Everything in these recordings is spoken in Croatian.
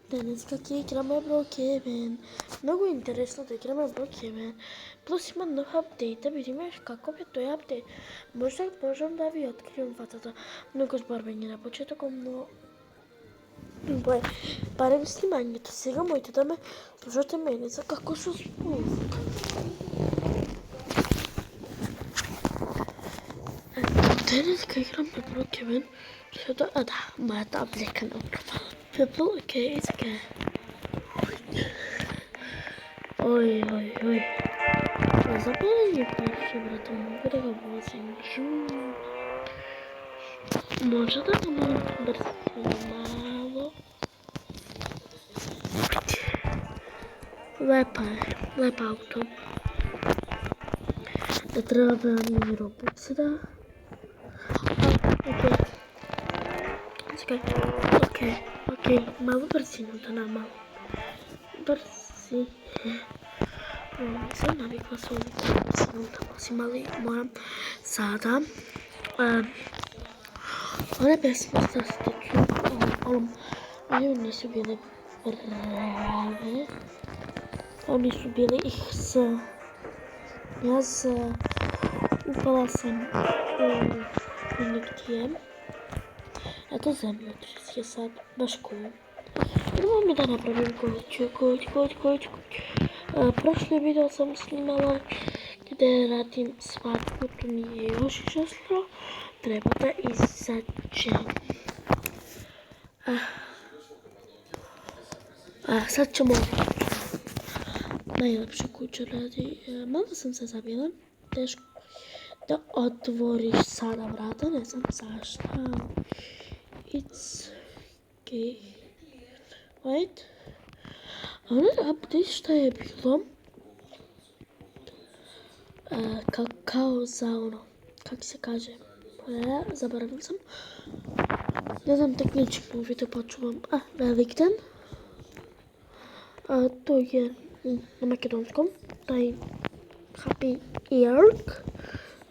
Денеска ќе играме Brookhaven. Многу интересно да играме Brookhaven. Плюс има нов апдейт, да видиме каков е тој апдейт. Можам да ви открием фатата. Многу зборбење на почетокот, но барем снимањето. Сега моите да ме слушате мене за како се спук. Денеска играме Brookhaven. Мојата облека на профил. People, okay, it's okay. Ой. Забавени пари, брате, мога да го возим. Може да го бързим malo. Лепа ауто. Да трябва мини робокси, да. Окей, malo бързината на malo. Бързи. Не съм навикла с бързината, максимали моram sada. One pesme sa stiču, oni nisu bili prave. Oni su bili X. Upala sam u negdje. Eto zemljotres je sad baš cool. Idemo mi da napravim kuć. Prošli video sam snimala gdje radim svadbu, to nije još išlo. Treba da izađem. Sad ćemo najlepša kuća radi. Malo sam se zabila. Teško da otvoriš sada vrata, ne znam zašto. It's okay. Wait. Ono update šta je bilo? Kao za ono, kako se kaže? Zaboravim sam. Ne znam tehnično video počuvam. Velikden. To je na makedonskom. Taj Happy York.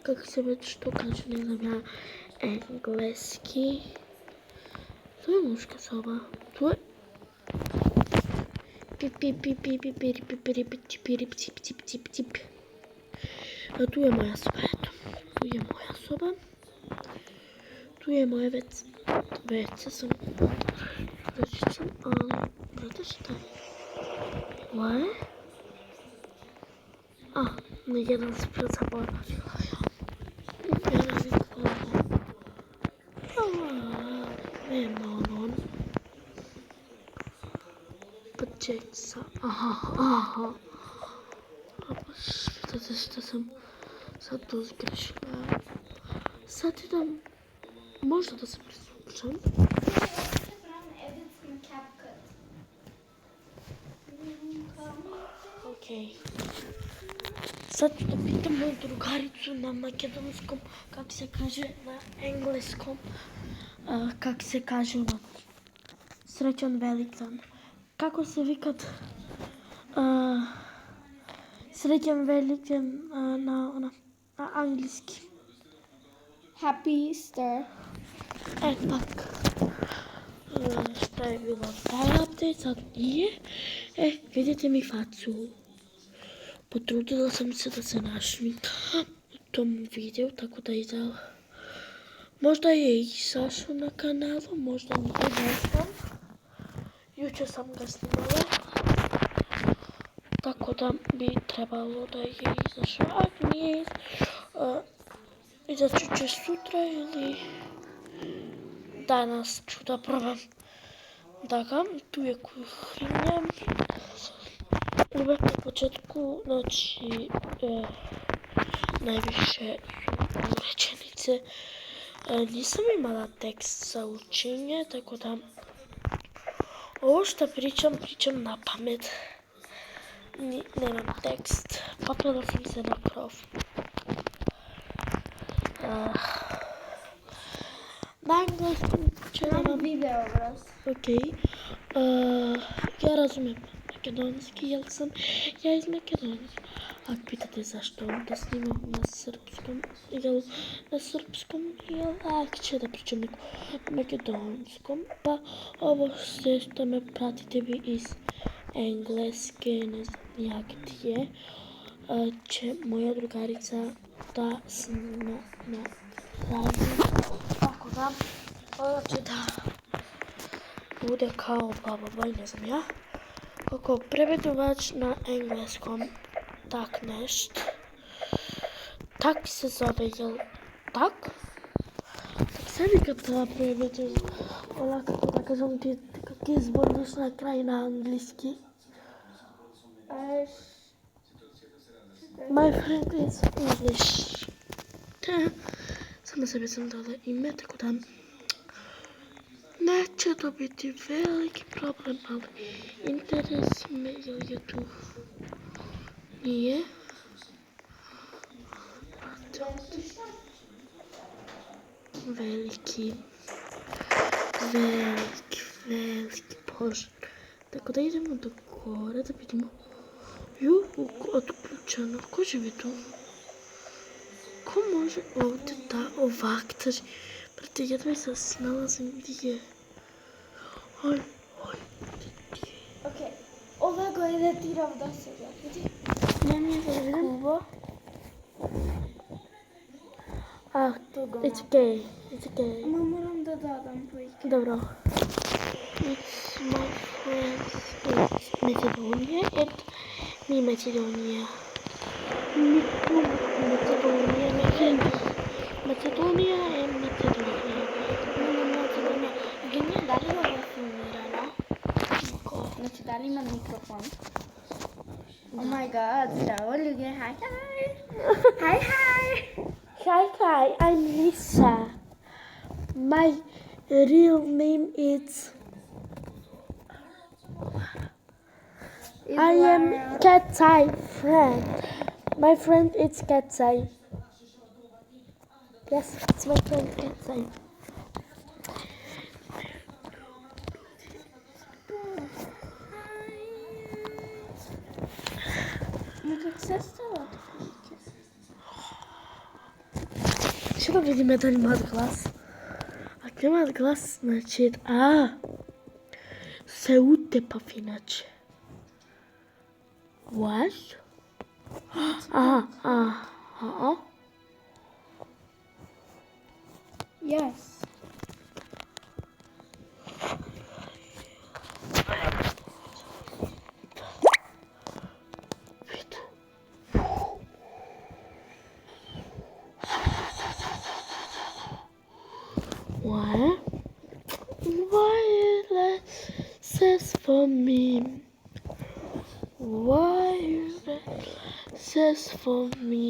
Kako se već to kaže, ne znam ja engleski. To je muška soba. To je pip. Tu je moja soba, eto. Tu je moja soba. Tu je moje WC sam rećićem, ali brate šta je? What? Na jedan spred zaboravila ja. Nema on. Počeća. Aha. Vidite šta sam sad to zgrešila. Sad idem, možda da se preslučam. Okej. Sad da pitam moju drugaricu na makedonskom, kako se kaže na engleskom, kako se kaže ono, srećan Velikdan. Kako se vikat srećan Velikdan na angliski? Happy Easter. Tak. Šta je bilo taj update, sad nije. Vidite mi facu. Potrudila sam se da se našminkam u tom videu, tako da izdala. Možda je izašao na kanalu, možda nije, ne znam. Juče sam ga snimala. Tako da bi trebalo da je izašao. Ako nije izaći će sutra ili danas ću da probam da ga. Tu je kuhinja. Uvek na početku, znači najviše su rečenice. Nisam imala tekst za učenje, tako da ovo što pričam na pamet. Nemam tekst, popela sam se na krov. Na engleskom će Imam video obraz. Okej. Ja razumem македонски, јер сам ја из Македонија. Ако питате зашто да снимам на српском, јер на српском, јер лакче да причам на македонском, па ово се што ме пратите ви из енглески, не знам ја где, че моја другарица да снима на радио, ако да, ќе да буде као баба, не знам ја, како преведувач на енглеском, так нешто. Так се зове, јел так? Так се вика тоа преведу, ола како да кажам ти, како изборниш на крај на англиски. My friend is English. Само себе сам дала име, така да neće dobiti veliki problem, ali interesi me jer je tu nije. Veliki požar. Tako da idemo do gore da vidimo. Otključeno. Ko živi tu? Ko može ovdje da ovak drži? Brate, jedva se snalazim gdje je. Oj. Okej, ova go editiram do sada. Ne mi je Kubo. It's okay. Ma moram da dodam pojke. Dobro. It's my friends. It's Macedonia and me Macedonia. Macedonia and Macedonia. Gdje da li ovo filmirano? Znači, da li imam mikrofon? Oh my god, zdravo ljudi, hi. Hi, I'm Lisa. My real name is... I am Katsai friend. My friend is Katsai. Yes, it's my friend Katsai. Как се става? Ще да видим дали имат глас. Ако имат глас, значи... се утепав иначе. What? Yes. What? Why says for me? Why says for me?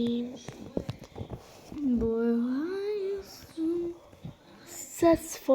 Boy, why you so... Says for